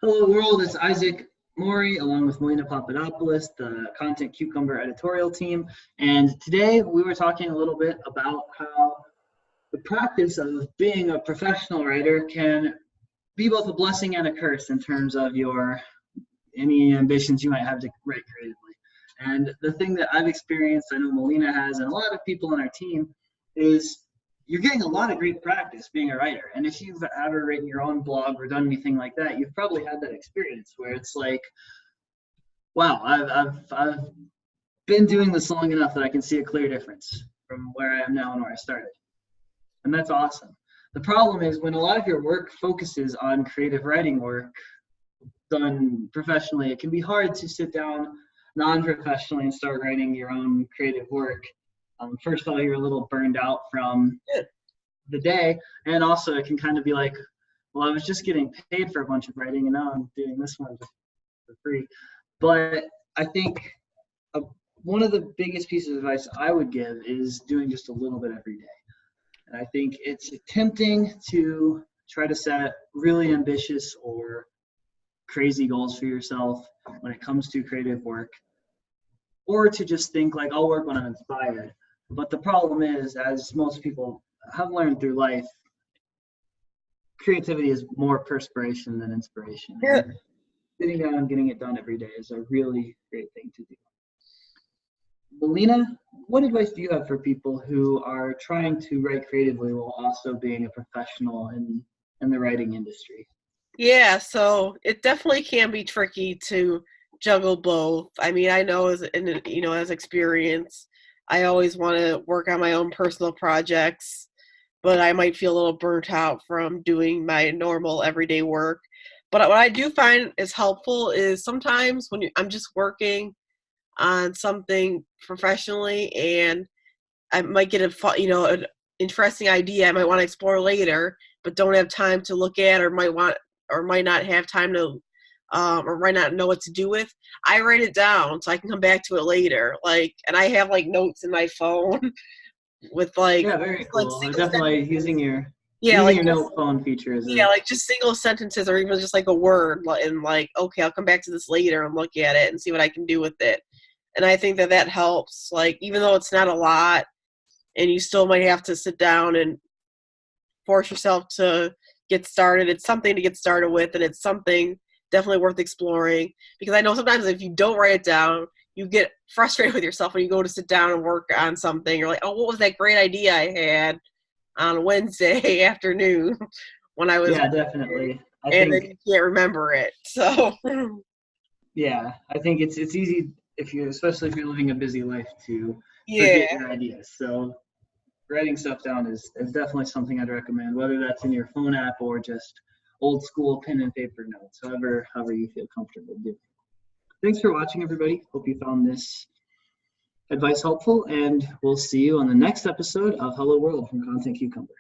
Hello World, it's Isaac Mori along with Melina Papadopoulos, the Content Cucumber editorial team. And today we were talking a little bit about how the practice of being a professional writer can be both a blessing and a curse in terms of any ambitions you might have to write creatively. And the thing that I've experienced, I know Melina has, and a lot of people on our team, is you're getting a lot of great practice being a writer. And if you've ever written your own blog or done anything like that, you've probably had that experience where it's like, wow, I've been doing this long enough that I can see a clear difference from where I am now and where I started. And that's awesome. The problem is when a lot of your work focuses on creative writing work done professionally, it can be hard to sit down non-professionally and start writing your own creative work. First of all, you're a little burned out from the day, and also it can kind of be like, well, I was just getting paid for a bunch of writing, and now I'm doing this one for free. But I think one of the biggest pieces of advice I would give is doing just a little bit every day. And I think it's tempting to try to set really ambitious or crazy goals for yourself when it comes to creative work, or to just think like, I'll work when I'm inspired. But the problem is, as most people have learned through life, creativity is more perspiration than inspiration. Yeah. Sitting down and getting it done every day is a really great thing to do. Melina, what advice do you have for people who are trying to write creatively while also being a professional in the writing industry? Yeah, so it definitely can be tricky to juggle both. I mean, I know as experience, I always want to work on my own personal projects, but I might feel a little burnt out from doing my normal everyday work. But what I do find is helpful is sometimes when I'm just working on something professionally and I might get an interesting idea I might want to explore later, but don't have time to look at, or might not have time to, or might not know what to do with. I write it down so I can come back to it later. And I have notes in my phone with Yeah, very cool. Definitely using your note phone feature as just single sentences, or even just a word, and okay, I'll come back to this later and look at it and see what I can do with it. And I think that helps. Even though it's not a lot, and you still might have to sit down and force yourself to get started, it's something to get started with, and it's something definitely worth exploring. Because I know sometimes if you don't write it down, you get frustrated with yourself when you go to sit down and work on something. You're like, oh, what was that great idea I had on Wednesday afternoon when I was definitely. Then you can't remember it. So yeah, I think it's easy especially if you're living a busy life, to forget your ideas. So writing stuff down is definitely something I'd recommend, whether that's in your phone app or just old school pen and paper notes, however you feel comfortable doing. Thanks for watching, everybody. Hope you found this advice helpful, and we'll see you on the next episode of Hello World from Content Cucumber.